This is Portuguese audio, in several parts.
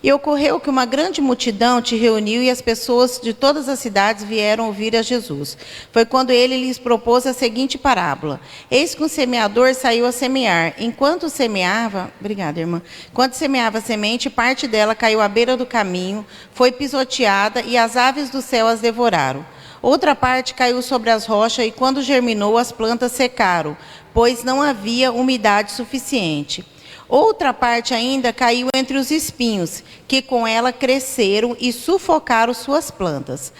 E ocorreu que uma grande multidão te reuniu e as pessoas de todas as cidades vieram ouvir a Jesus. Foi quando ele lhes propôs a seguinte parábola. Eis que um semeador saiu a semear. Enquanto semeava, obrigada, irmã. Enquanto semeava a semente, parte dela caiu à beira do caminho, foi pisoteada e as aves do céu as devoraram. Outra parte caiu sobre as rochas e quando germinou as plantas secaram, pois não havia umidade suficiente. Outra parte ainda caiu entre os espinhos, que com ela cresceram e sufocaram suas plantas.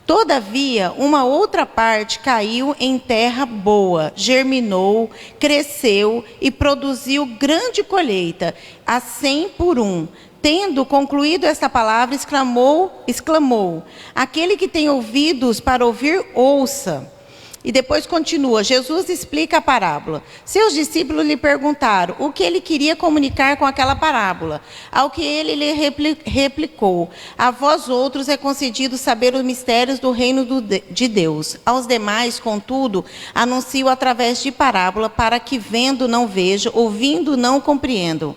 Todavia, uma outra parte caiu em terra boa, germinou, cresceu e produziu grande colheita, a 100 por 1. Tendo concluído esta palavra, exclamou, aquele que tem ouvidos para ouvir, ouça. E depois continua, Jesus explica a parábola. Seus discípulos lhe perguntaram o que ele queria comunicar com aquela parábola. Ao que ele lhe replicou, a vós outros é concedido saber os mistérios do reino de Deus. Aos demais, contudo, anuncio através de parábola, para que vendo não vejam, ouvindo não compreendam.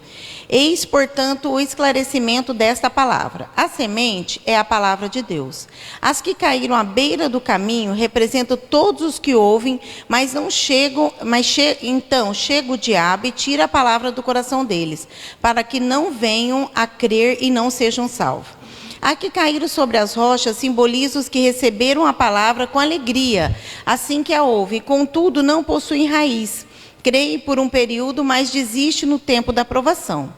Eis, portanto, o esclarecimento desta palavra. A semente é a palavra de Deus. As que caíram à beira do caminho representam todos os que ouvem, mas não chegam, então chega o diabo e tira a palavra do coração deles, para que não venham a crer e não sejam salvos. A que caíram sobre as rochas simboliza os que receberam a palavra com alegria, assim que a ouvem, contudo não possuem raiz. Creem por um período, mas desiste no tempo da provação.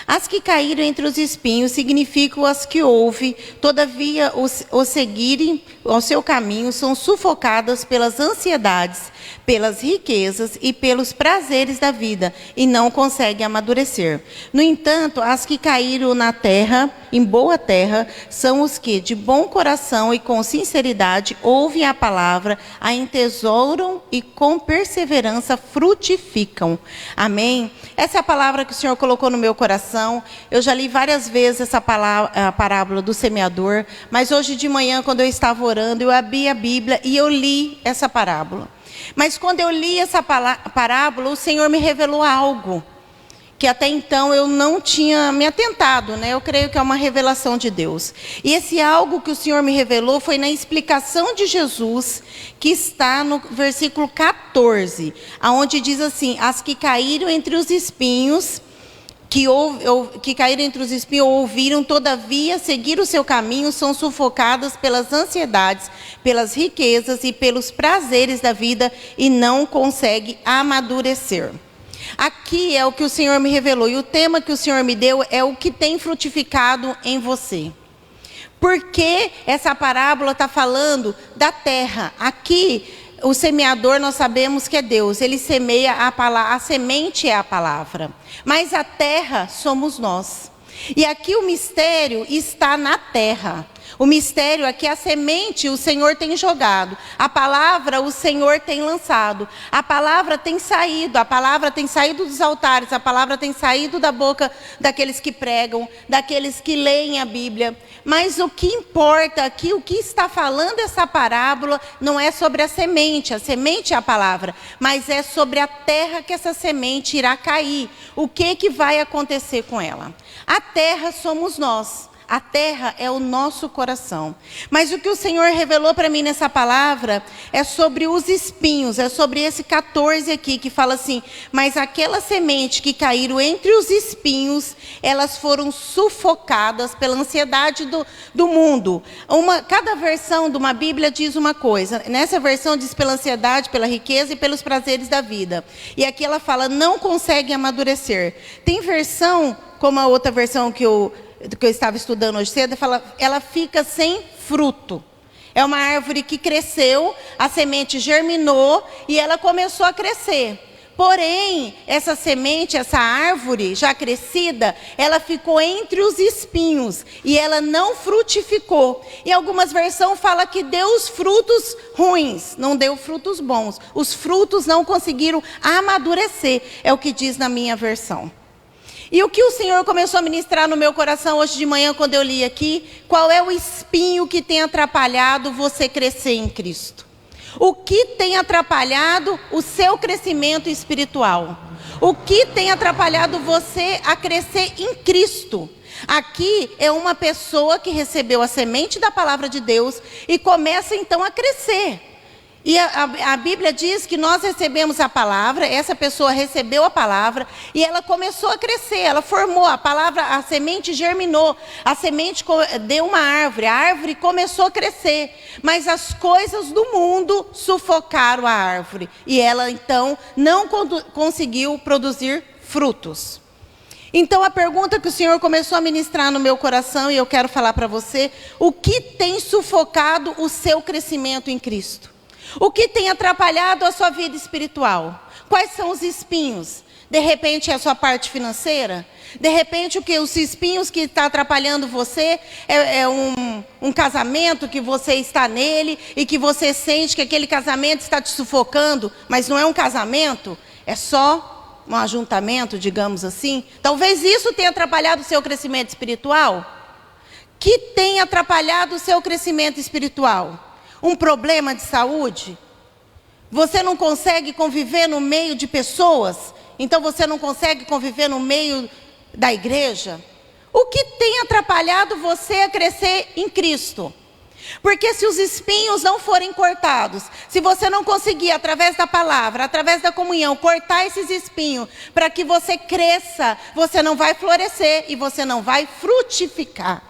As que caíram entre os espinhos significam as que ouvem, todavia os seguirem ao seu caminho são sufocadas pelas ansiedades, pelas riquezas e pelos prazeres da vida e não conseguem amadurecer. No entanto, as que caíram na terra, em boa terra, são os que, de bom coração e com sinceridade, ouvem a palavra, a entesouram e com perseverança frutificam. Amém? Essa é a palavra que o Senhor colocou no meu coração. Eu já li várias vezes essa palavra, a parábola do semeador, mas hoje de manhã, quando eu estava orando, eu abri a Bíblia e eu li essa parábola. Mas quando eu li essa parábola, o Senhor me revelou algo que até então eu não tinha me atentado, né? Eu creio que é uma revelação de Deus. E esse algo que o Senhor me revelou foi na explicação de Jesus, que está no versículo 14, aonde diz assim, as que caíram entre os espinhos, que caíram entre os espinhos, ouviram, todavia, seguiram o seu caminho, são sufocadas pelas ansiedades, pelas riquezas e pelos prazeres da vida e não conseguem amadurecer. Aqui é o que o Senhor me revelou, e o tema que o Senhor me deu é o que tem frutificado em você. Porque essa parábola está falando da terra. Aqui, o semeador, nós sabemos que é Deus. Ele semeia a palavra, a semente é a palavra. Mas a terra somos nós. E aqui o mistério está na terra. O mistério é que a semente o Senhor tem jogado. A palavra o Senhor tem lançado. A palavra tem saído dos altares. A palavra tem saído da boca daqueles que pregam, daqueles que leem a Bíblia. Mas o que importa aqui, o que está falando essa parábola, não é sobre a semente é a palavra, mas é sobre a terra que essa semente irá cair. O que vai acontecer com ela? A terra somos nós. A terra é o nosso coração. Mas o que o Senhor revelou para mim nessa palavra é sobre os espinhos, é sobre esse 14 aqui, que fala assim, mas aquela semente que caíram entre os espinhos, elas foram sufocadas pela ansiedade do mundo. Cada versão de uma Bíblia diz uma coisa. Nessa versão diz pela ansiedade, pela riqueza e pelos prazeres da vida. E aqui ela fala, não consegue amadurecer. Tem versão, como a outra versão que eu estava estudando hoje cedo, ela fica sem fruto. É uma árvore que cresceu, a semente germinou e ela começou a crescer. Porém, essa semente, essa árvore já crescida, ela ficou entre os espinhos e ela não frutificou. Em algumas versões fala que deu os frutos ruins, não deu frutos bons. Os frutos não conseguiram amadurecer, é o que diz na minha versão. E o que o Senhor começou a ministrar no meu coração hoje de manhã, quando eu li aqui, qual é o espinho que tem atrapalhado você crescer em Cristo? O que tem atrapalhado o seu crescimento espiritual? O que tem atrapalhado você a crescer em Cristo? Aqui é uma pessoa que recebeu a semente da palavra de Deus e começa então a crescer. E a Bíblia diz que nós recebemos a palavra, essa pessoa recebeu a palavra e ela começou a crescer, ela formou a palavra, a semente germinou, a semente deu uma árvore, a árvore começou a crescer, mas as coisas do mundo sufocaram a árvore e ela então não conseguiu produzir frutos. Então a pergunta que o Senhor começou a ministrar no meu coração, e eu quero falar para você: o que tem sufocado o seu crescimento em Cristo? O que tem atrapalhado a sua vida espiritual? Quais são os espinhos? De repente é a sua parte financeira? De repente os espinhos que estão atrapalhando você é um casamento que você está nele e que você sente que aquele casamento está te sufocando, mas não é um casamento, é só um ajuntamento, digamos assim. Talvez isso tenha atrapalhado o seu crescimento espiritual. Que tem atrapalhado o seu crescimento espiritual? Um problema de saúde? Você não consegue conviver no meio de pessoas? Então você não consegue conviver no meio da igreja? O que tem atrapalhado você a crescer em Cristo? Porque se os espinhos não forem cortados, se você não conseguir, através da palavra, através da comunhão, cortar esses espinhos, para que você cresça, você não vai florescer e você não vai frutificar.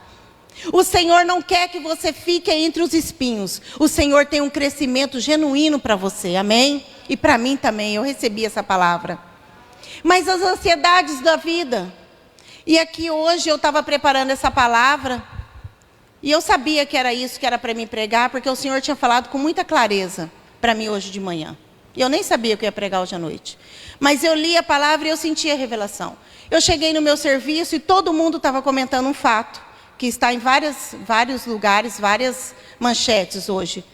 O Senhor não quer que você fique entre os espinhos. O Senhor tem um crescimento genuíno para você, amém? E para mim também, eu recebi essa palavra. Mas as ansiedades da vida. E aqui hoje eu estava preparando essa palavra, e eu sabia que era isso que era para mim pregar, porque o Senhor tinha falado com muita clareza para mim hoje de manhã. E eu nem sabia que eu ia pregar hoje à noite. Mas eu li a palavra e eu senti a revelação. Eu cheguei no meu serviço e todo mundo estava comentando um fato que está em vários lugares, várias manchetes hoje.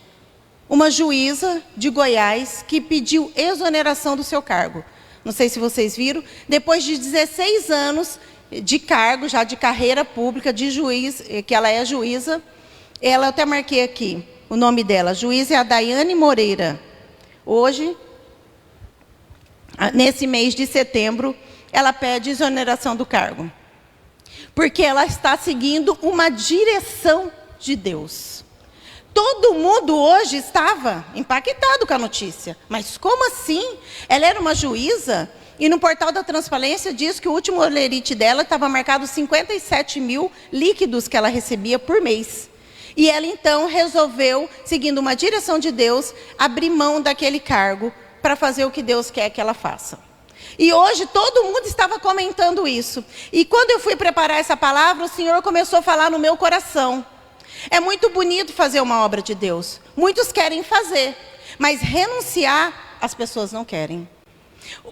Uma juíza de Goiás que pediu exoneração do seu cargo. Não sei se vocês viram. Depois de 16 anos de cargo, já de carreira pública, de juiz, que ela é juíza. Eu até marquei aqui o nome dela. A juíza é a Daiane Moreira. Hoje, nesse mês de setembro, ela pede exoneração do cargo. Porque ela está seguindo uma direção de Deus. Todo mundo hoje estava impactado com a notícia. Mas como assim? Ela era uma juíza e no portal da transparência diz que o último holerite dela estava marcado 57 mil líquidos que ela recebia por mês. E ela então resolveu, seguindo uma direção de Deus, abrir mão daquele cargo para fazer o que Deus quer que ela faça. E hoje todo mundo estava comentando isso. E quando eu fui preparar essa palavra, o Senhor começou a falar no meu coração. É muito bonito fazer uma obra de Deus. Muitos querem fazer, mas renunciar, as pessoas não querem.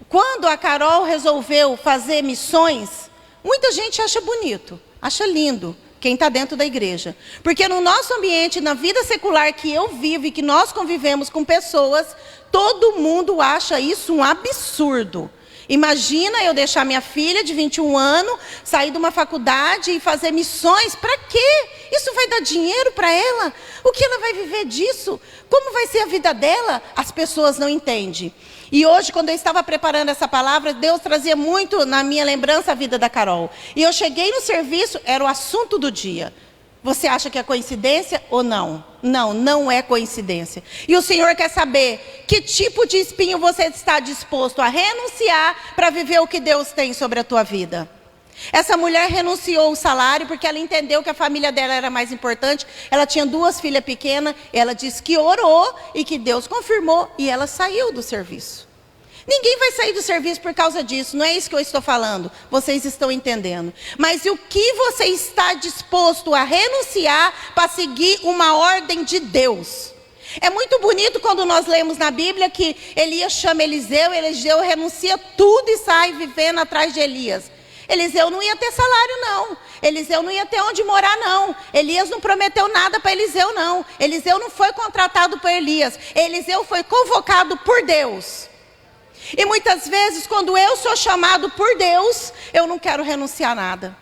Quando a Carol resolveu fazer missões, muita gente acha bonito, acha lindo, quem está dentro da igreja. Porque no nosso ambiente, na vida secular que eu vivo e que nós convivemos com pessoas, todo mundo acha isso um absurdo. Imagina eu deixar minha filha de 21 anos, sair de uma faculdade e fazer missões, para quê? Isso vai dar dinheiro para ela? O que ela vai viver disso? Como vai ser a vida dela? As pessoas não entendem. E hoje, quando eu estava preparando essa palavra, Deus trazia muito na minha lembrança a vida da Carol. E eu cheguei no serviço, era o assunto do dia. Você acha que é coincidência ou não? Não, não é coincidência. E o Senhor quer saber que tipo de espinho você está disposto a renunciar para viver o que Deus tem sobre a tua vida. Essa mulher renunciou o salário porque ela entendeu que a família dela era mais importante. Ela tinha 2 filhas pequenas. Ela disse que orou e que Deus confirmou e ela saiu do serviço. Ninguém vai sair do serviço por causa disso, não é isso que eu estou falando, vocês estão entendendo. Mas o que você está disposto a renunciar para seguir uma ordem de Deus? É muito bonito quando nós lemos na Bíblia que Elias chama Eliseu, Eliseu renuncia tudo e sai vivendo atrás de Elias. Eliseu não ia ter salário não, Eliseu não ia ter onde morar não, Elias não prometeu nada para Eliseu não, Eliseu não foi contratado por Elias, Eliseu foi convocado por Deus. E muitas vezes, quando eu sou chamado por Deus, eu não quero renunciar a nada.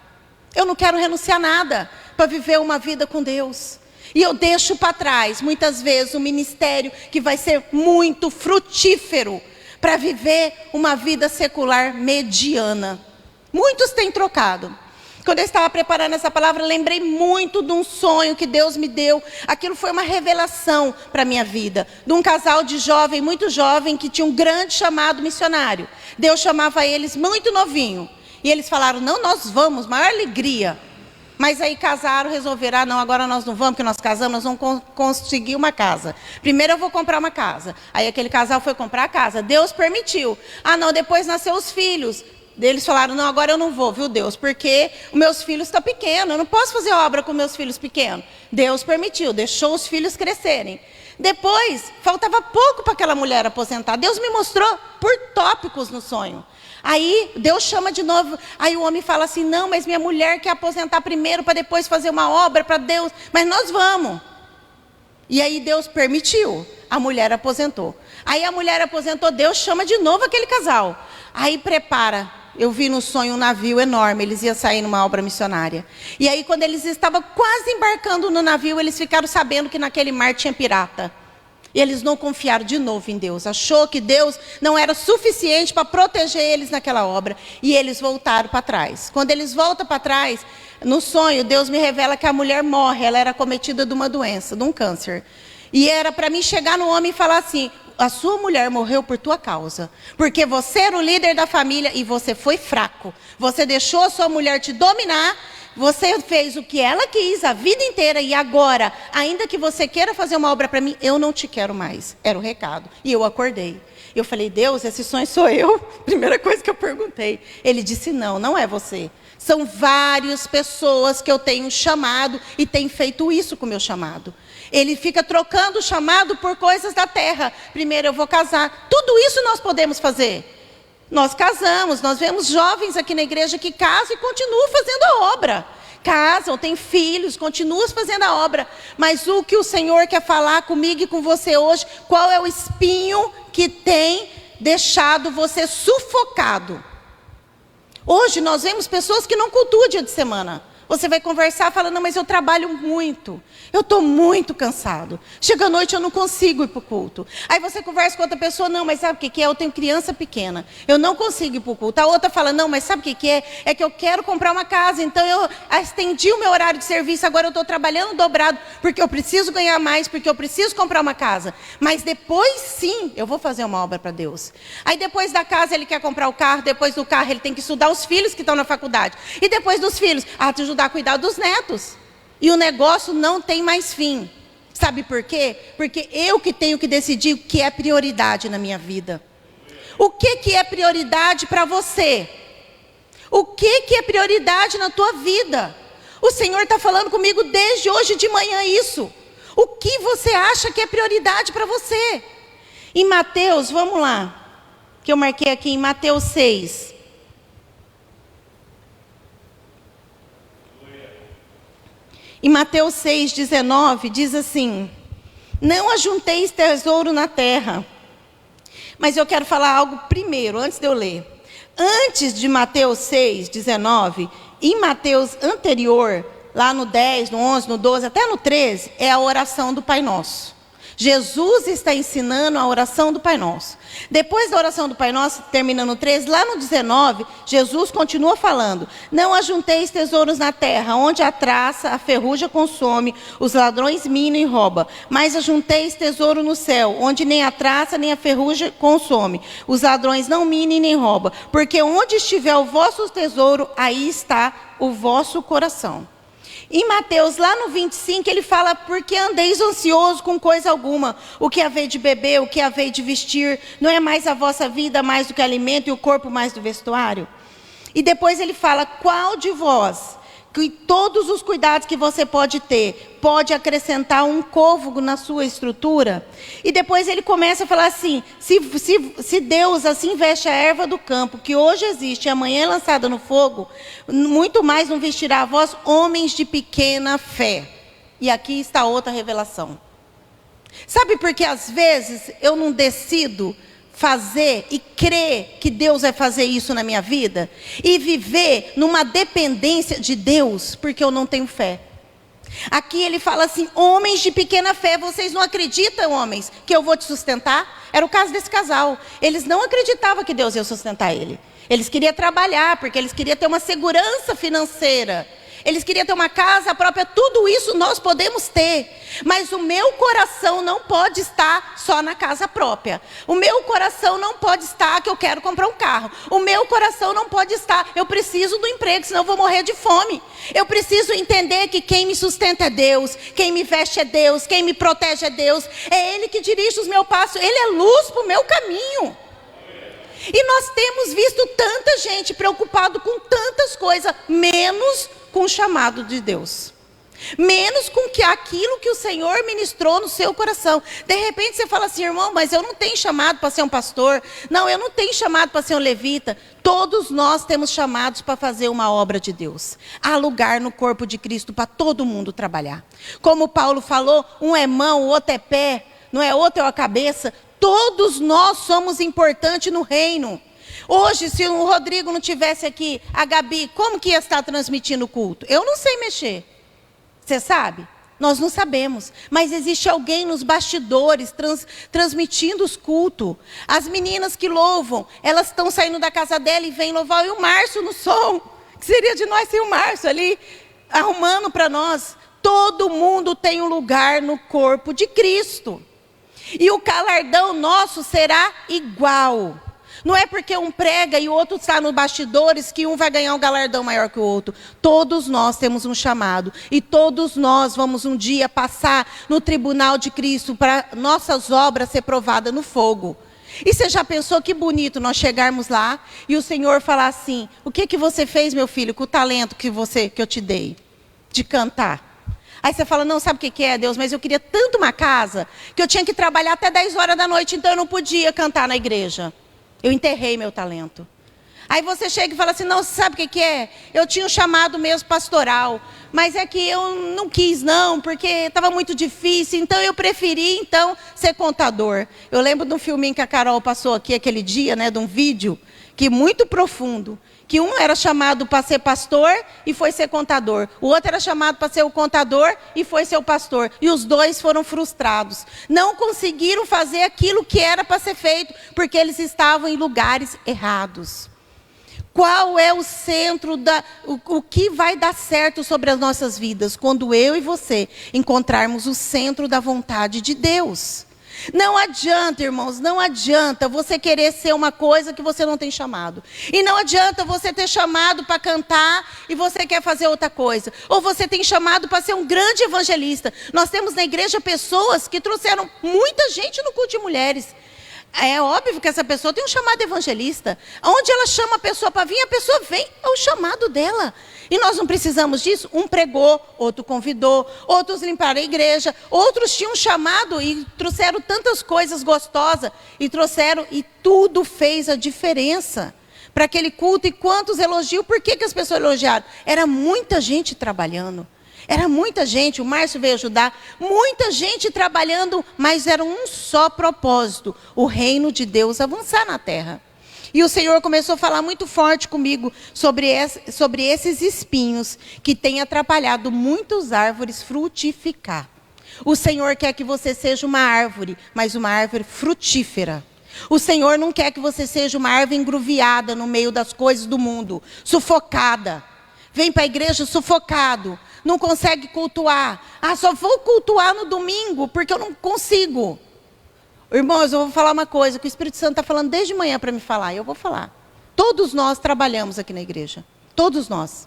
Eu não quero renunciar a nada para viver uma vida com Deus. E eu deixo para trás, muitas vezes, um ministério que vai ser muito frutífero para viver uma vida secular mediana. Muitos têm trocado. Quando eu estava preparando essa palavra, lembrei muito de um sonho que Deus me deu. Aquilo foi uma revelação para a minha vida. De um casal de jovem, muito jovem, que tinha um grande chamado missionário. Deus chamava eles muito novinho. E eles falaram, não, nós vamos, maior alegria. Mas aí casaram, resolveram, não, agora nós não vamos, porque nós casamos, nós vamos conseguir uma casa. Primeiro eu vou comprar uma casa. Aí aquele casal foi comprar a casa. Deus permitiu. Não, depois nasceu os filhos. Eles falaram, não, agora eu não vou, viu Deus, porque os meus filhos estão pequenos, eu não posso fazer obra com meus filhos pequenos. Deus permitiu, deixou os filhos crescerem. Depois, faltava pouco para aquela mulher aposentar. Deus me mostrou por tópicos no sonho. Aí, Deus chama de novo, aí o homem fala assim, não, mas minha mulher quer aposentar primeiro para depois fazer uma obra para Deus, mas nós vamos. E aí Deus permitiu, a mulher aposentou. Aí a mulher aposentou, Deus chama de novo aquele casal. Aí prepara, eu vi no sonho um navio enorme, eles iam sair numa obra missionária. E aí quando eles estavam quase embarcando no navio, eles ficaram sabendo que naquele mar tinha pirata. E eles não confiaram de novo em Deus. Achou que Deus não era suficiente para proteger eles naquela obra. E eles voltaram para trás. Quando eles voltam para trás, no sonho, Deus me revela que a mulher morre. Ela era acometida de uma doença, de um câncer. E era para mim chegar no homem e falar assim, a sua mulher morreu por tua causa. Porque você era o líder da família e você foi fraco. Você deixou a sua mulher te dominar. Você fez o que ela quis a vida inteira e agora, ainda que você queira fazer uma obra para mim, eu não te quero mais. Era o recado. E eu acordei. Eu falei, Deus, esse sonho sou eu? Primeira coisa que eu perguntei. Ele disse, não, não é você. São várias pessoas que eu tenho chamado e tem feito isso com o meu chamado. Ele fica trocando o chamado por coisas da terra. Primeiro eu vou casar. Tudo isso nós podemos fazer. Nós casamos, nós vemos jovens aqui na igreja que casam e continuam fazendo a obra. Casam, têm filhos, continuam fazendo a obra. Mas o que o Senhor quer falar comigo e com você hoje, qual é o espinho que tem deixado você sufocado? Hoje nós vemos pessoas que não cultuam dia de semana. Você vai conversar e fala, não, mas eu trabalho muito. Eu estou muito cansado. Chega à noite eu não consigo ir para o culto. Aí você conversa com outra pessoa, não, mas sabe o que é? Eu tenho criança pequena. Eu não consigo ir para o culto. A outra fala, não, mas sabe o que é? É que eu quero comprar uma casa. Então eu estendi o meu horário de serviço. Agora eu estou trabalhando dobrado. Porque eu preciso ganhar mais. Porque eu preciso comprar uma casa. Mas depois sim, eu vou fazer uma obra para Deus. Aí depois da casa ele quer comprar o carro. Depois do carro ele tem que estudar os filhos que estão na faculdade. E depois dos filhos, te ajudar a cuidar dos netos. E o negócio não tem mais fim. Sabe por quê? Porque eu que tenho que decidir o que é prioridade na minha vida. O que é prioridade para você? O que é prioridade na tua vida? O Senhor está falando comigo desde hoje de manhã isso. O que você acha que é prioridade para você? Em Mateus, vamos lá. Que eu marquei aqui em Mateus 6. Em Mateus 6,19, diz assim, não ajunteis tesouro na terra. Mas eu quero falar algo primeiro, antes de eu ler. Antes de Mateus 6,19, em Mateus anterior, lá no 10, no 11, no 12, até no 13, é a oração do Pai Nosso. Jesus está ensinando a oração do Pai Nosso. Depois da oração do Pai Nosso, termina no 13, lá no 19, Jesus continua falando, não ajunteis tesouros na terra, onde a traça, a ferrugem consome, os ladrões minam e roubam, mas ajunteis tesouro no céu, onde nem a traça nem a ferrugem consome, os ladrões não minam nem roubam, porque onde estiver o vosso tesouro, aí está o vosso coração. Em Mateus, lá no 25, ele fala, porque andeis ansioso com coisa alguma, o que haver de beber, o que haver de vestir, não é mais a vossa vida mais do que alimento e o corpo mais do vestuário? E depois ele fala, qual de vós, que todos os cuidados que você pode ter, pode acrescentar um côvago na sua estrutura? E depois ele começa a falar assim, se Deus assim veste a erva do campo, que hoje existe e amanhã é lançada no fogo, muito mais não vestirá a vós, homens de pequena fé. E aqui está outra revelação. Sabe por que às vezes eu não decido fazer e crer que Deus vai fazer isso na minha vida? E viver numa dependência de Deus, porque eu não tenho fé. Aqui ele fala assim, homens de pequena fé, vocês não acreditam, homens, que eu vou te sustentar? Era o caso desse casal. Eles não acreditavam que Deus ia sustentar ele. Eles queriam trabalhar, porque eles queriam ter uma segurança financeira. Eles queriam ter uma casa própria, tudo isso nós podemos ter. Mas o meu coração não pode estar só na casa própria. O meu coração não pode estar que eu quero comprar um carro. O meu coração não pode estar, eu preciso do emprego, senão eu vou morrer de fome. Eu preciso entender que quem me sustenta é Deus, quem me veste é Deus, quem me protege é Deus. É Ele que dirige os meus passos, Ele é luz para o meu caminho. E nós temos visto tanta gente preocupada com tantas coisas, menos com o chamado de Deus. Menos com aquilo que o Senhor ministrou no seu coração. De repente você fala assim, irmão, mas eu não tenho chamado para ser um pastor. Não, eu não tenho chamado para ser um levita. Todos nós temos chamados para fazer uma obra de Deus. Há lugar no corpo de Cristo para todo mundo trabalhar. Como Paulo falou, um é mão, o outro é pé, não é outro é a cabeça. Todos nós somos importantes no reino. Hoje, se o Rodrigo não tivesse aqui, a Gabi, como que ia estar transmitindo o culto? Eu não sei mexer. Você sabe? Nós não sabemos. Mas existe alguém nos bastidores transmitindo os cultos. As meninas que louvam, elas estão saindo da casa dela e vêm louvar. E o Márcio no som. Que seria de nós sem o Márcio ali, arrumando para nós. Todo mundo tem um lugar no corpo de Cristo. E o galardão nosso será igual. Não é porque um prega e o outro está nos bastidores que um vai ganhar um galardão maior que o outro. Todos nós temos um chamado. E todos nós vamos um dia passar no tribunal de Cristo para nossas obras ser provadas no fogo. E você já pensou que bonito nós chegarmos lá e o Senhor falar assim, o que você fez, meu filho, com o talento que eu te dei de cantar? Aí você fala, não, sabe o que é, Deus? Mas eu queria tanto uma casa que eu tinha que trabalhar até 10 horas da noite, então eu não podia cantar na igreja. Eu enterrei meu talento. Aí você chega e fala assim, não, sabe o que é? Eu tinha um chamado mesmo pastoral, mas é que eu não quis não, porque estava muito difícil, então eu preferi então ser contador. Eu lembro de um filminho que a Carol passou aqui aquele dia, né, de um vídeo, que muito profundo, que um era chamado para ser pastor e foi ser contador. O outro era chamado para ser o contador e foi ser o pastor. E os dois foram frustrados. Não conseguiram fazer aquilo que era para ser feito, porque eles estavam em lugares errados. Qual é o centro, o que vai dar certo sobre as nossas vidas? Quando eu e você encontrarmos o centro da vontade de Deus. Não adianta, irmãos, não adianta você querer ser uma coisa que você não tem chamado. E não adianta você ter chamado para cantar e você quer fazer outra coisa. Ou você tem chamado para ser um grande evangelista. Nós temos na igreja pessoas que trouxeram muita gente no culto de mulheres. É óbvio que essa pessoa tem um chamado evangelista. Onde ela chama a pessoa para vir, a pessoa vem, é o chamado dela. E nós não precisamos disso. Um pregou, outro convidou, outros limparam a igreja, outros tinham chamado e trouxeram tantas coisas gostosas. E tudo fez a diferença para aquele culto. E quantos elogios, por que as pessoas elogiaram? Era muita gente trabalhando. Era muita gente, o Márcio veio ajudar, muita gente trabalhando, mas era um só propósito, o reino de Deus avançar na terra. E o Senhor começou a falar muito forte comigo sobre esses espinhos que têm atrapalhado muitas árvores frutificar. O Senhor quer que você seja uma árvore, mas uma árvore frutífera. O Senhor não quer que você seja uma árvore engruviada no meio das coisas do mundo, sufocada. Vem para a igreja sufocado, não consegue cultuar. Ah, só vou cultuar no domingo, porque eu não consigo. Irmãos, eu vou falar uma coisa que o Espírito Santo está falando desde manhã para me falar, e eu vou falar. Todos nós trabalhamos aqui na igreja, todos nós.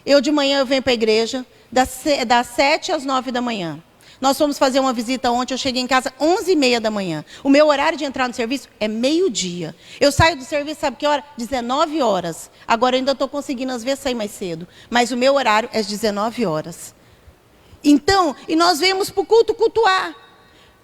Eu de manhã eu venho para a igreja, das 7 às 9 da manhã. Nós fomos fazer uma visita ontem, eu cheguei em casa 11h30 da manhã. O meu horário de entrar no serviço é meio-dia. Eu saio do serviço, sabe que hora? 19 horas. Agora eu ainda estou conseguindo às vezes sair mais cedo. Mas o meu horário é às 19 horas. Então, e nós viemos para o culto cultuar.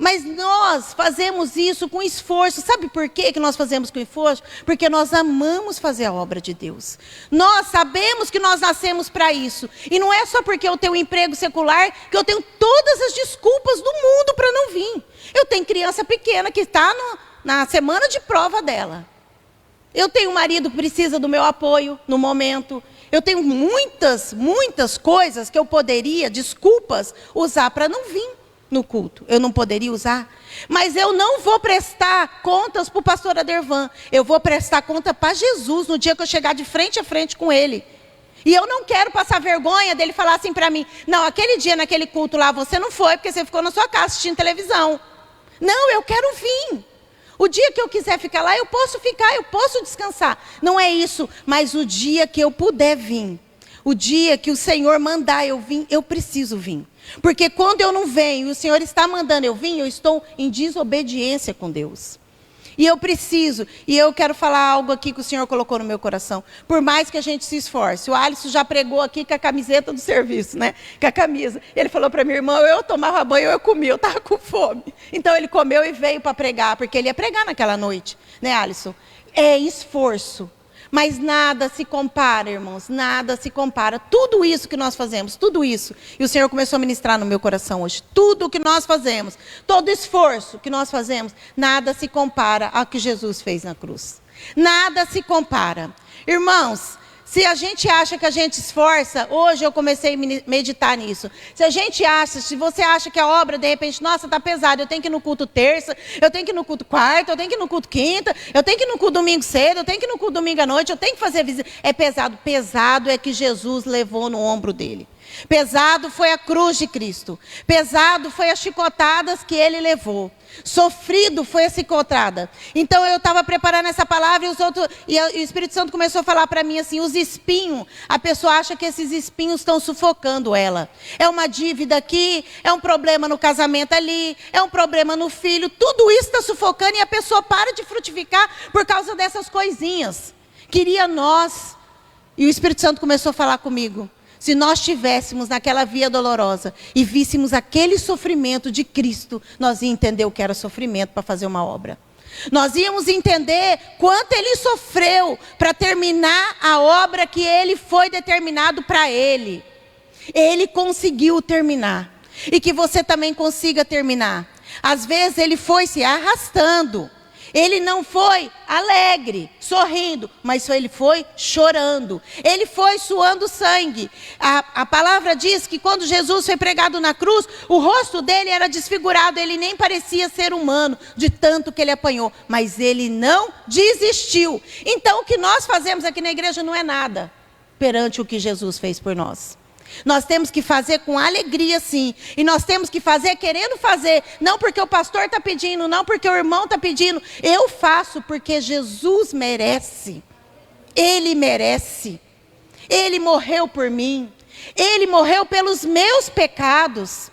Mas nós fazemos isso com esforço. Sabe por que nós fazemos com esforço? Porque nós amamos fazer a obra de Deus. Nós sabemos que nós nascemos para isso. E não é só porque eu tenho um emprego secular que eu tenho todas as desculpas do mundo para não vir. Eu tenho criança pequena que está na semana de prova dela. Eu tenho um marido que precisa do meu apoio no momento. Eu tenho muitas coisas que eu poderia, desculpas, usar para não vir. no culto, eu não poderia usar? Mas eu não vou prestar contas para o pastor Adervan. Eu vou prestar conta para Jesus no dia que eu chegar de frente a frente com ele. E eu não quero passar vergonha dele falar assim para mim: não, aquele dia naquele culto lá você não foi porque você ficou na sua casa assistindo televisão. Não, eu quero vir. O dia que eu quiser ficar lá, eu posso ficar, eu posso descansar. Não é isso, mas o dia que eu puder vir, o dia que o Senhor mandar eu vir, eu preciso vir. Porque quando eu não venho e o Senhor está mandando eu vir, eu estou em desobediência com Deus. E eu preciso, e eu quero falar algo aqui que o Senhor colocou no meu coração. Por mais que a gente se esforce, o Alisson já pregou aqui com a camiseta do serviço, né? Com a camisa. Ele falou para minha irmã, eu tomava banho, eu comia, eu estava com fome. Então ele comeu e veio para pregar, porque ele ia pregar naquela noite, né, Alisson? É esforço. Mas nada se compara, irmãos, nada se compara. Tudo isso que nós fazemos, tudo isso. E o Senhor começou a ministrar no meu coração hoje. Tudo que nós fazemos, todo esforço que nós fazemos, nada se compara ao que Jesus fez na cruz. Nada se compara. Irmãos, se a gente acha que a gente esforça, hoje eu comecei a meditar nisso. Se você acha que a obra, de repente, nossa, está pesada, eu tenho que ir no culto terça, eu tenho que ir no culto quarta, eu tenho que ir no culto quinta, eu tenho que ir no culto domingo cedo, eu tenho que ir no culto domingo à noite, eu tenho que fazer visita. É pesado. Pesado é que Jesus levou no ombro dele. Pesado foi a cruz de Cristo. Pesado foi as chicotadas que ele levou. Sofrido foi a chicotada. Então eu estava preparando essa palavra e o Espírito Santo começou a falar para mim assim: os espinhos, a pessoa acha que esses espinhos estão sufocando ela. É uma dívida aqui, é um problema no casamento ali, é um problema no filho. Tudo isso está sufocando e a pessoa para de frutificar por causa dessas coisinhas. Queria nós. E o Espírito Santo começou a falar comigo. Se nós estivéssemos naquela via dolorosa e víssemos aquele sofrimento de Cristo, nós íamos entender o que era sofrimento para fazer uma obra. Nós íamos entender quanto ele sofreu para terminar a obra que ele foi determinado para ele. Ele conseguiu terminar. E que você também consiga terminar. Às vezes ele foi se arrastando. Ele não foi alegre, sorrindo, mas ele foi chorando. Ele foi suando sangue. A palavra diz que quando Jesus foi pregado na cruz, o rosto dele era desfigurado, ele nem parecia ser humano, de tanto que ele apanhou. Mas ele não desistiu. Então o que nós fazemos aqui na igreja não é nada perante o que Jesus fez por nós. Nós temos que fazer com alegria, sim. E nós temos que fazer querendo fazer. Não porque o pastor está pedindo, não porque o irmão está pedindo. Eu faço porque Jesus merece. Ele merece. Ele morreu por mim. Ele morreu pelos meus pecados.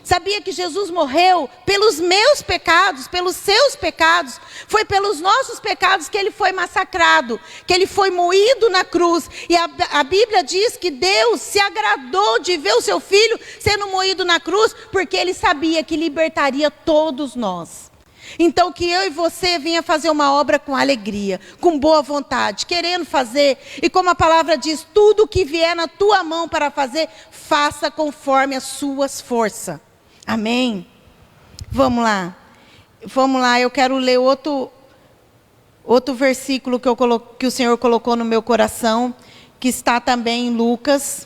Sabia que Jesus morreu pelos meus pecados, pelos seus pecados? Foi pelos nossos pecados que ele foi massacrado, que ele foi moído na cruz. E a Bíblia diz que Deus se agradou de ver o seu filho sendo moído na cruz, porque ele sabia que libertaria todos nós. Então que eu e você venha fazer uma obra com alegria, com boa vontade, querendo fazer. E como a palavra diz, tudo que vier na tua mão para fazer, faça conforme as suas forças. Amém? Vamos lá. Vamos lá, eu quero ler outro versículo que o Senhor colocou no meu coração, que está também em Lucas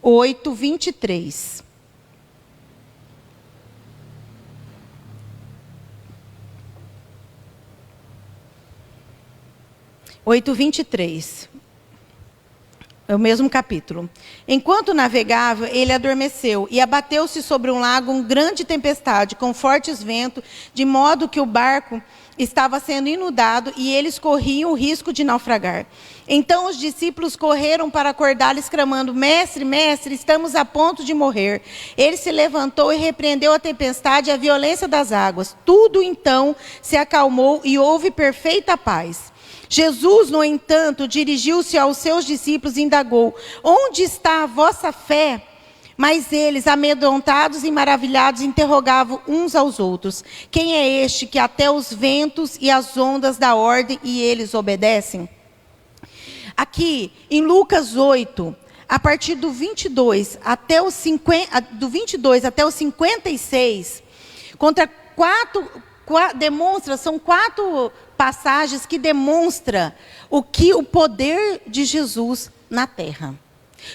8, 23. É o mesmo capítulo. Enquanto navegava, ele adormeceu e abateu-se sobre um lago grande tempestade, com fortes ventos, de modo que o barco estava sendo inundado e eles corriam o risco de naufragar. Então os discípulos correram para acordá-lo, exclamando: Mestre, mestre, estamos a ponto de morrer. Ele se levantou e repreendeu a tempestade e a violência das águas. Tudo então se acalmou e houve perfeita paz. Jesus, no entanto, dirigiu-se aos seus discípulos e indagou: onde está a vossa fé? Mas eles, amedrontados e maravilhados, interrogavam uns aos outros: quem é este que até os ventos e as ondas dá ordem e eles obedecem? Aqui, em Lucas 8, a partir do 22 até o 56, são quatro passagens que demonstram o poder de Jesus na terra.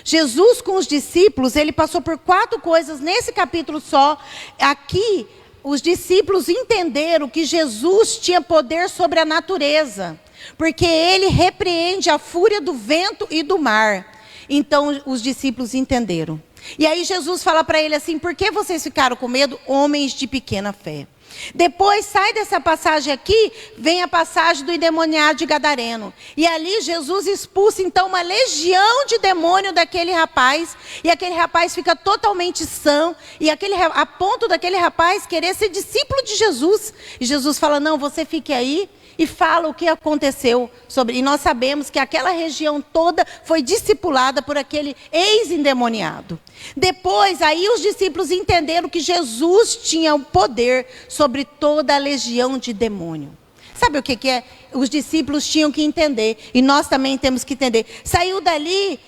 Jesus com os discípulos, ele passou por 4 coisas nesse capítulo só. Aqui, os discípulos entenderam que Jesus tinha poder sobre a natureza, porque ele repreende a fúria do vento e do mar. Então, os discípulos entenderam. E aí Jesus fala para ele assim: por que vocês ficaram com medo, homens de pequena fé? Depois sai dessa passagem aqui, vem a passagem do endemoniado de Gadareno. E ali Jesus expulsa então uma legião de demônio daquele rapaz. E aquele rapaz fica totalmente são. E a ponto daquele rapaz querer ser discípulo de Jesus. E Jesus fala: não, você fique aí. E fala o que aconteceu sobre. E nós sabemos que aquela região toda foi discipulada por aquele ex-endemoniado. Depois, aí os discípulos entenderam que Jesus tinha o poder sobre toda a legião de demônio. Sabe o que é? Os discípulos tinham que entender. E nós também temos que entender. Saiu dali,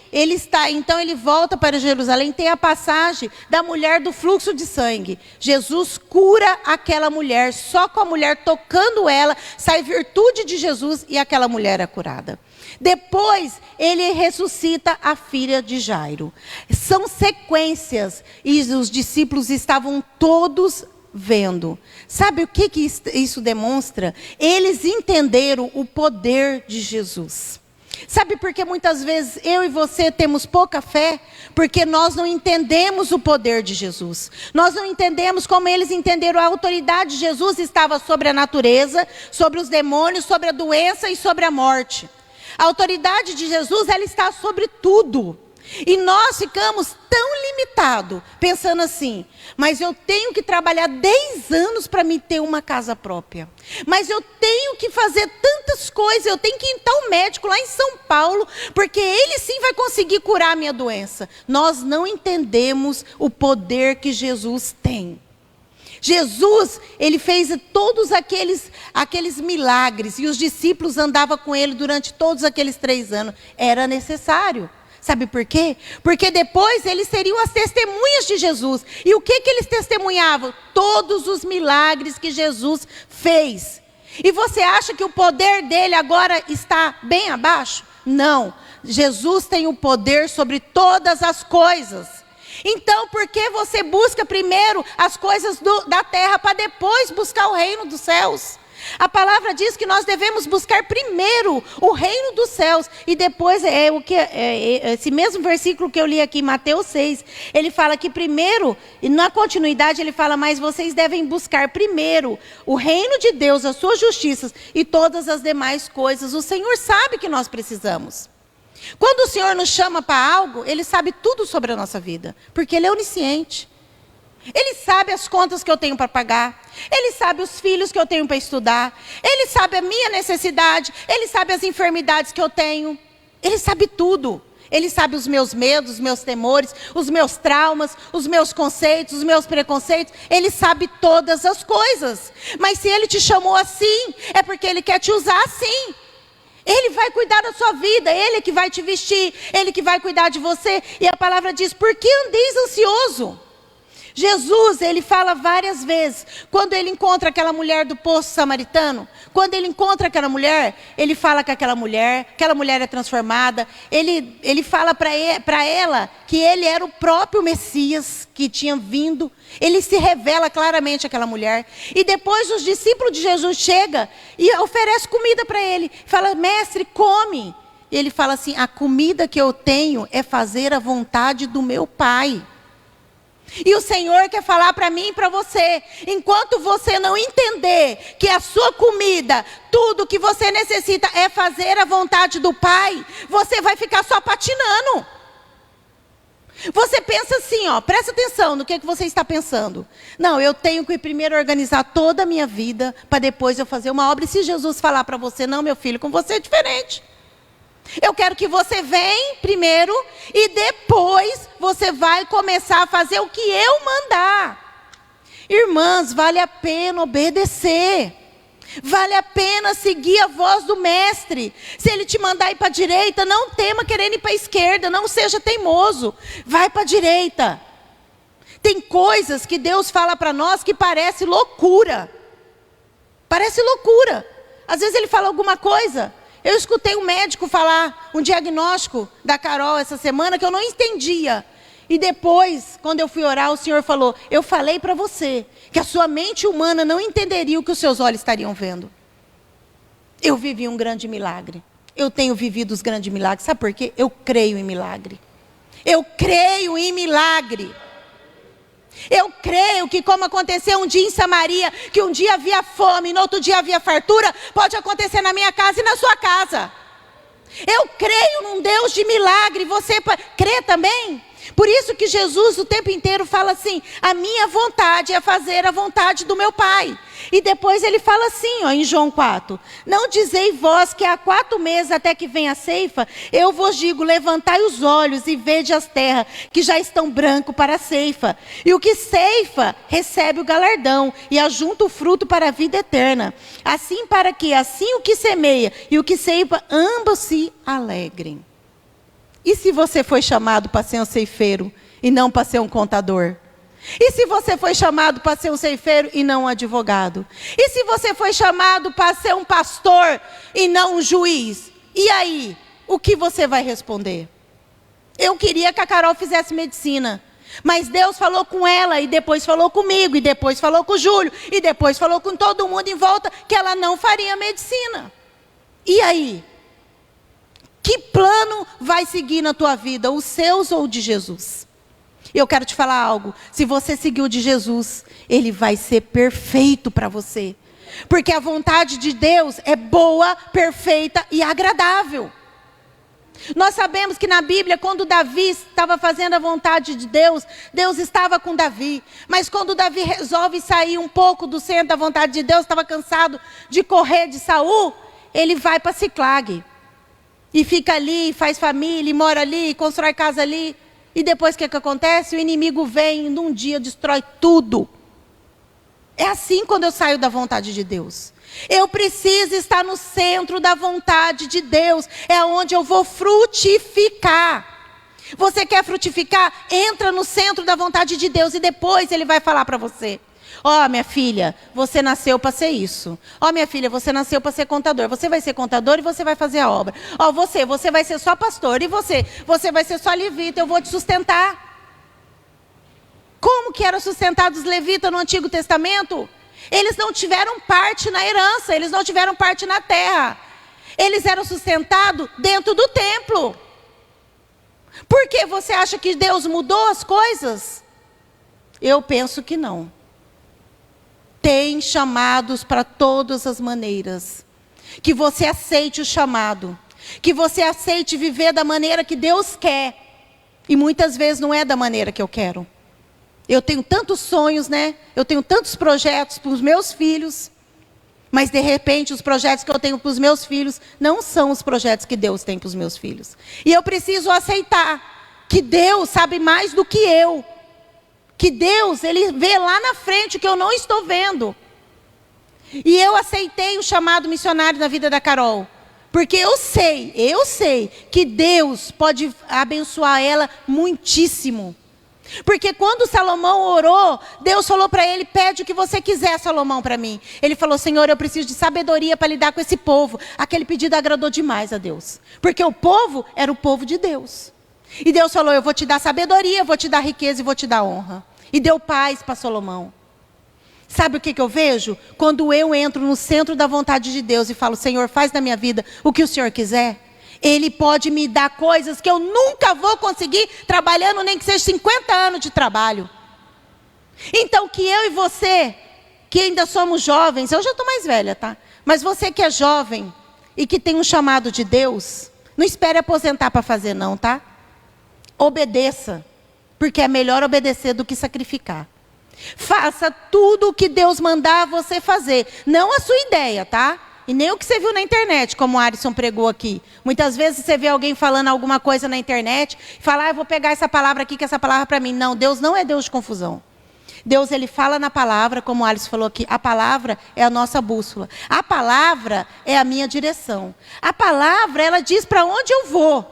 então ele volta para Jerusalém. Tem a passagem da mulher do fluxo de sangue. Jesus cura aquela mulher. Só com a mulher tocando ela, sai virtude de Jesus e aquela mulher é curada. Depois, ele ressuscita a filha de Jairo. São sequências. E os discípulos estavam todos vendo. Sabe o que isso demonstra? Eles entenderam o poder de Jesus. Sabe por que muitas vezes eu e você temos pouca fé? Porque nós não entendemos o poder de Jesus. Nós não entendemos como eles entenderam. A autoridade de Jesus estava sobre a natureza, sobre os demônios, sobre a doença e sobre a morte. A autoridade de Jesus, ela está sobre tudo. E nós ficamos tão limitados, pensando assim: mas eu tenho que trabalhar 10 anos para me ter uma casa própria. Mas eu tenho que fazer tantas coisas, eu tenho que ir em tal médico lá em São Paulo, porque ele sim vai conseguir curar a minha doença. Nós não entendemos o poder que Jesus tem. Jesus, ele fez todos aqueles milagres, e os discípulos andavam com ele durante todos aqueles 3 anos. Era necessário. Sabe por quê? Porque depois eles seriam as testemunhas de Jesus. E o que eles testemunhavam? Todos os milagres que Jesus fez. E você acha que o poder dele agora está bem abaixo? Não. Jesus tem o poder sobre todas as coisas. Então, por que você busca primeiro as coisas da terra para depois buscar o reino dos céus? A palavra diz que nós devemos buscar primeiro o reino dos céus. E depois, esse mesmo versículo que eu li aqui, Mateus 6, ele fala que primeiro, e na continuidade ele fala: mas vocês devem buscar primeiro o reino de Deus, as suas justiças e todas as demais coisas. O Senhor sabe que nós precisamos. Quando o Senhor nos chama para algo, Ele sabe tudo sobre a nossa vida, porque Ele é onisciente. Ele sabe as contas que eu tenho para pagar. Ele sabe os filhos que eu tenho para estudar. Ele sabe a minha necessidade. Ele sabe as enfermidades que eu tenho. Ele sabe tudo. Ele sabe os meus medos, os meus temores, os meus traumas, os meus conceitos, os meus preconceitos. Ele sabe todas as coisas. Mas se Ele te chamou assim, é porque Ele quer te usar assim. Ele vai cuidar da sua vida, Ele que vai te vestir, Ele que vai cuidar de você. E a palavra diz: por que andeis ansioso? Jesus, ele fala várias vezes, quando ele encontra aquela mulher do poço samaritano, quando ele encontra aquela mulher, ele fala com aquela mulher é transformada, ele fala para ela que ele era o próprio Messias que tinha vindo, ele se revela claramente àquela mulher, e depois os discípulos de Jesus chegam e oferecem comida para ele, fala: mestre, come. E ele fala assim: a comida que eu tenho é fazer a vontade do meu Pai. E o Senhor quer falar para mim e para você: enquanto você não entender que a sua comida, tudo que você necessita é fazer a vontade do Pai, você vai ficar só patinando. Você pensa assim, presta atenção no que você está pensando. Não, eu tenho que primeiro organizar toda a minha vida, para depois eu fazer uma obra. E se Jesus falar para você: não, meu filho, com você é diferente. Eu quero que você venha primeiro e depois você vai começar a fazer o que eu mandar. Irmãs, vale a pena obedecer. Vale a pena seguir a voz do mestre. Se ele te mandar ir para a direita, não tema querendo ir para a esquerda. Não seja teimoso. Vai para a direita. Tem coisas que Deus fala para nós que parece loucura. Parece loucura. Às vezes ele fala alguma coisa Eu escutei um médico falar um diagnóstico da Carol essa semana que eu não entendia. E depois, quando eu fui orar, o Senhor falou, eu falei para você que a sua mente humana não entenderia o que os seus olhos estariam vendo. Eu vivi um grande milagre. Eu tenho vivido os grandes milagres. Sabe por quê? Eu creio em milagre. Eu creio em milagre. Eu creio que como aconteceu um dia em Samaria, que um dia havia fome e no outro dia havia fartura, pode acontecer na minha casa e na sua casa. Eu creio num Deus de milagre, você crê também? Por isso que Jesus o tempo inteiro fala assim, a minha vontade é fazer a vontade do meu Pai. E depois ele fala assim, ó, em João 4, não dizei vós que há 4 meses até que venha a ceifa, eu vos digo, levantai os olhos e vede as terras que já estão branco para a ceifa. E o que ceifa recebe o galardão e ajunta o fruto para a vida eterna. Assim para que assim o que semeia e o que ceifa, ambos se alegrem. E se você foi chamado para ser um ceifeiro e não para ser um contador? E se você foi chamado para ser um ceifeiro e não um advogado? E se você foi chamado para ser um pastor e não um juiz? E aí, o que você vai responder? Eu queria que a Carol fizesse medicina. Mas Deus falou com ela, e depois falou comigo, e depois falou com o Júlio, e depois falou com todo mundo em volta, que ela não faria medicina. E aí? Que plano vai seguir na tua vida, os seus ou o de Jesus? Eu quero te falar algo, se você seguir o de Jesus, ele vai ser perfeito para você. Porque a vontade de Deus é boa, perfeita e agradável. Nós sabemos que na Bíblia, quando Davi estava fazendo a vontade de Deus, Deus estava com Davi. Mas quando Davi resolve sair um pouco do centro da vontade de Deus, estava cansado de correr de Saul, ele vai para Siclag. E fica ali, faz família, e mora ali, constrói casa ali. E depois o que acontece? O inimigo vem e num dia destrói tudo. É assim quando eu saio da vontade de Deus. Eu preciso estar no centro da vontade de Deus. É onde eu vou frutificar. Você quer frutificar? Entra no centro da vontade de Deus e depois Ele vai falar para você. Ó, minha filha, você nasceu para ser isso. Ó, minha filha, você nasceu para ser contador. Você vai ser contador e você vai fazer a obra. Ó, você vai ser só pastor. E você vai ser só levita. Eu vou te sustentar. Como que eram sustentados os levitas no Antigo Testamento? Eles não tiveram parte na herança. Eles não tiveram parte na terra. Eles eram sustentados dentro do templo. Por que você acha que Deus mudou as coisas? Eu penso que não. Tem chamados para todas as maneiras. Que você aceite o chamado. Que você aceite viver da maneira que Deus quer. E muitas vezes não é da maneira que eu quero. Eu tenho tantos sonhos, né? Eu tenho tantos projetos para os meus filhos. Mas de repente os projetos que eu tenho para os meus filhos não são os projetos que Deus tem para os meus filhos. E eu preciso aceitar que Deus sabe mais do que eu. Que Deus, Ele vê lá na frente o que eu não estou vendo. E eu aceitei o chamado missionário na vida da Carol. Porque eu sei que Deus pode abençoar ela muitíssimo. Porque quando Salomão orou, Deus falou para ele, pede o que você quiser, Salomão, para mim. Ele falou, Senhor, eu preciso de sabedoria para lidar com esse povo. Aquele pedido agradou demais a Deus. Porque o povo era o povo de Deus. E Deus falou, eu vou te dar sabedoria, vou te dar riqueza e vou te dar honra. E deu paz para Salomão. Sabe o que eu vejo? Quando eu entro no centro da vontade de Deus e falo, Senhor, faz na minha vida o que o Senhor quiser. Ele pode me dar coisas que eu nunca vou conseguir trabalhando, nem que seja 50 anos de trabalho. Então que eu e você, que ainda somos jovens, eu já estou mais velha, tá? Mas você que é jovem e que tem um chamado de Deus, não espere aposentar para fazer não, tá? Obedeça, porque é melhor obedecer do que sacrificar. Faça tudo o que Deus mandar você fazer, não a sua ideia, tá? E nem o que você viu na internet, como o Alisson pregou aqui. Muitas vezes você vê alguém falando alguma coisa na internet, e fala, eu vou pegar essa palavra aqui, que essa palavra é para mim. Não, Deus não é Deus de confusão. Deus, Ele fala na palavra, como o Alisson falou aqui, a palavra é a nossa bússola. A palavra é a minha direção. A palavra, ela diz para onde eu vou.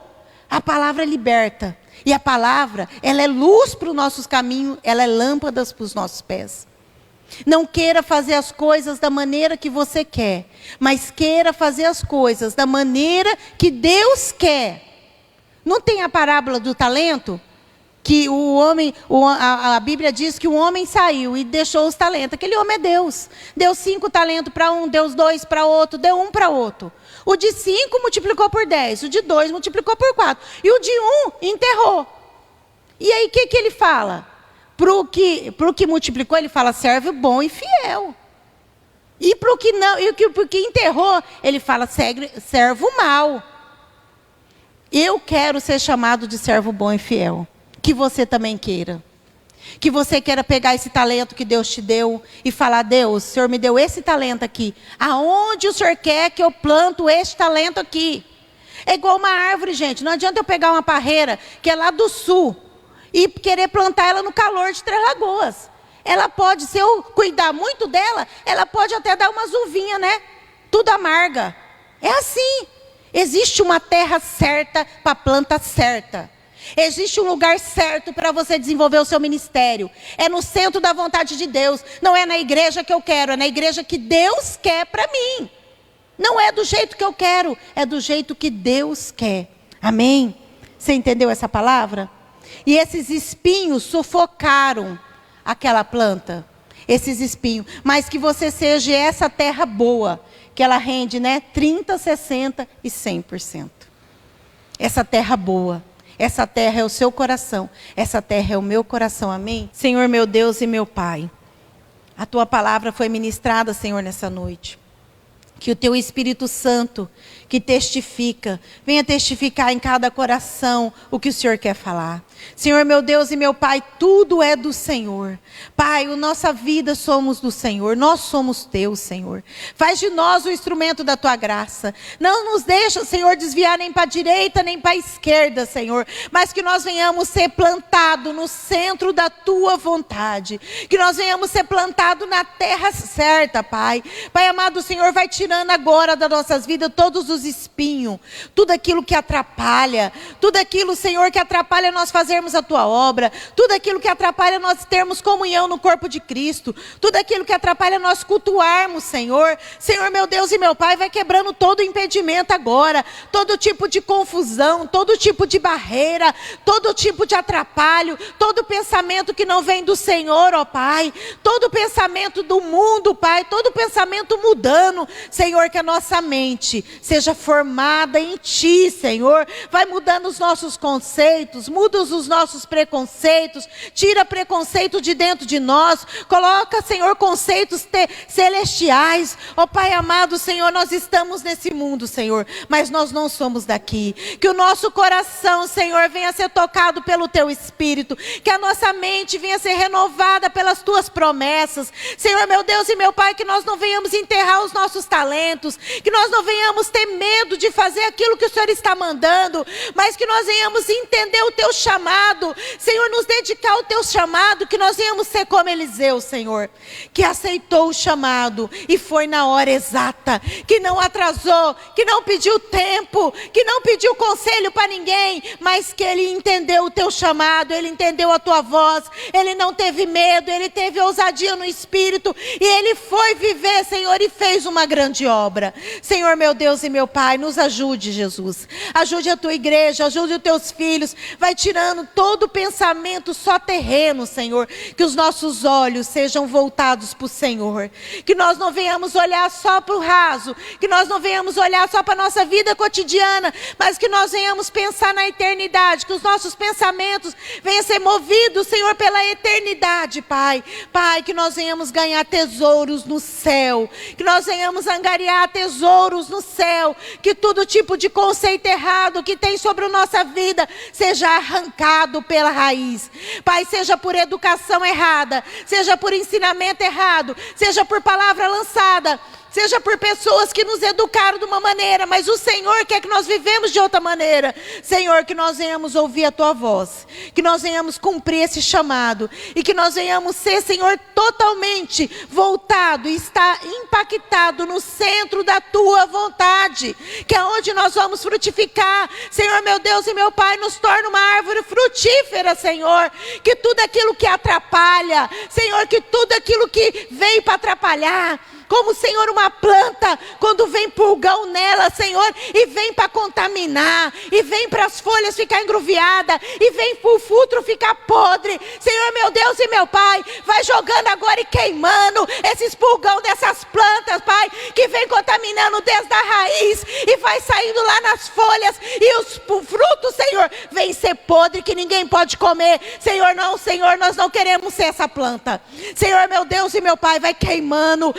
A palavra liberta. E a palavra, ela é luz para os nossos caminhos, ela é lâmpada para os nossos pés. Não queira fazer as coisas da maneira que você quer, mas queira fazer as coisas da maneira que Deus quer. Não tem a parábola do talento? Que o homem, a Bíblia diz que o homem saiu e deixou os talentos. Aquele homem é Deus. Deu 5 talentos para um, deu 2 para outro, deu 1 para outro. O de 5 multiplicou por 10, o de 2 multiplicou por 4. E o de 1 enterrou. E aí o que ele fala? Pro que multiplicou, ele fala servo bom e fiel. E pro que não, e pro que enterrou, ele fala servo mau. Eu quero ser chamado de servo bom e fiel. Que você também queira. Que você queira pegar esse talento que Deus te deu e falar: Deus, o Senhor me deu esse talento aqui. Aonde o Senhor quer que eu planto este talento aqui? É igual uma árvore, gente. Não adianta eu pegar uma parreira que é lá do sul e querer plantar ela no calor de Três Lagoas. Ela pode, se eu cuidar muito dela, ela pode até dar umas uvinhas, né? Tudo amarga. É assim. Existe uma terra certa para a planta certa. Existe um lugar certo para você desenvolver o seu ministério. É no centro da vontade de Deus. Não é na igreja que eu quero, é na igreja que Deus quer para mim. Não é do jeito que eu quero, é do jeito que Deus quer. Amém? Você entendeu essa palavra? E esses espinhos sufocaram aquela planta. Esses espinhos. Mas que você seja essa terra boa, que ela rende, né? 30, 60 e 100%. Essa terra boa. Essa terra é o seu coração. Essa terra é o meu coração. Amém? Senhor, meu Deus e meu Pai. A tua palavra foi ministrada, Senhor, nessa noite. Que o teu Espírito Santo, que testifica, venha testificar em cada coração o que o Senhor quer falar. Senhor, meu Deus e meu Pai, tudo é do Senhor. Pai, a nossa vida somos do Senhor, nós somos teus, Senhor. Faz de nós o instrumento da tua graça. Não nos deixa, Senhor, desviar nem para a direita, nem para a esquerda, Senhor. Mas que nós venhamos ser plantados no centro da tua vontade. Que nós venhamos ser plantados na terra certa, Pai. Pai amado, o Senhor vai tirando agora das nossas vidas todos os espinhos. Tudo aquilo que atrapalha. Tudo aquilo, Senhor, que atrapalha nós fazermos a tua obra, tudo aquilo que atrapalha nós termos comunhão no corpo de Cristo, tudo aquilo que atrapalha nós cultuarmos, Senhor. Senhor, meu Deus e meu Pai, vai quebrando todo impedimento agora, todo tipo de confusão, todo tipo de barreira, todo tipo de atrapalho, todo pensamento que não vem do Senhor, ó Pai, todo pensamento do mundo, Pai, todo pensamento mudando, Senhor, que a nossa mente seja formada em Ti, Senhor. Vai mudando os nossos conceitos, muda os nossos preconceitos, tira preconceito de dentro de nós, coloca, Senhor, conceitos celestiais. Ó Pai amado, Senhor, nós estamos nesse mundo, Senhor, mas nós não somos daqui. Que o nosso coração, Senhor, venha ser tocado pelo Teu Espírito, que a nossa mente venha ser renovada pelas Tuas promessas. Senhor, meu Deus e meu Pai, que nós não venhamos enterrar os nossos talentos, que nós não venhamos ter medo de fazer aquilo que o Senhor está mandando, mas que nós venhamos entender o Teu chamado, Senhor, nos dedicar ao Teu chamado, que nós venhamos ser como Eliseu, Senhor, que aceitou o chamado e foi na hora exata, que não atrasou, que não pediu tempo, que não pediu conselho para ninguém, mas que ele entendeu o Teu chamado, ele entendeu a Tua voz, ele não teve medo, ele teve ousadia no Espírito e ele foi viver, Senhor, e fez uma grande obra. Senhor, meu Deus e meu Pai, nos ajude, Jesus, ajude a Tua igreja, ajude os Teus filhos, vai tirando todo pensamento só terreno, Senhor, que os nossos olhos sejam voltados para o Senhor, que nós não venhamos olhar só para o raso, que nós não venhamos olhar só para a nossa vida cotidiana, mas que nós venhamos pensar na eternidade, que os nossos pensamentos venham ser movidos, Senhor, pela eternidade, Pai. Pai, que nós venhamos ganhar tesouros no céu, que nós venhamos angariar tesouros no céu, que todo tipo de conceito errado que tem sobre a nossa vida seja arrancado pela raiz. Pai, seja por educação errada, seja por ensinamento errado, seja por palavra lançada, seja por pessoas que nos educaram de uma maneira, mas o Senhor quer que nós vivemos de outra maneira. Senhor, que nós venhamos ouvir a tua voz, que nós venhamos cumprir esse chamado, e que nós venhamos ser, Senhor, totalmente voltado e estar impactado no centro da tua vontade, que é onde nós vamos frutificar. Senhor, meu Deus e meu Pai, nos torna uma árvore frutífera, Senhor, que tudo aquilo que atrapalha, Senhor, que tudo aquilo que vem para atrapalhar, como, Senhor, uma planta, quando vem pulgão nela, Senhor, e vem para contaminar, e vem para as folhas ficar engruviadas, e vem para o fruto ficar podre. Senhor, meu Deus e meu Pai, vai jogando agora e queimando esses pulgão dessas plantas, Pai, que vem contaminando desde a raiz, e vai saindo lá nas folhas, e os frutos, Senhor, vem ser podre, que ninguém pode comer. Senhor, não, Senhor, nós não queremos ser essa planta. Senhor, meu Deus e meu Pai, vai queimando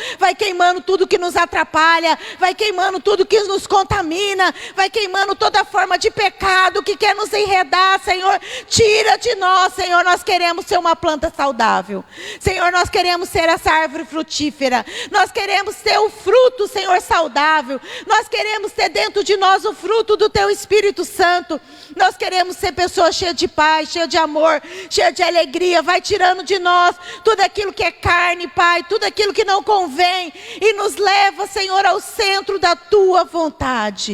tudo que nos atrapalha, vai queimando tudo que nos contamina, vai queimando toda forma de pecado que quer nos enredar, Senhor. Tira de nós, Senhor, nós queremos ser uma planta saudável. Senhor, nós queremos ser essa árvore frutífera, nós queremos ter o fruto, Senhor, saudável, nós queremos ter dentro de nós o fruto do teu Espírito Santo, nós queremos ser pessoas cheias de paz, cheias de amor, cheias de alegria. Vai tirando de nós tudo aquilo que é carne, Pai, tudo aquilo que não convém, e nos leva, Senhor, ao centro da tua vontade.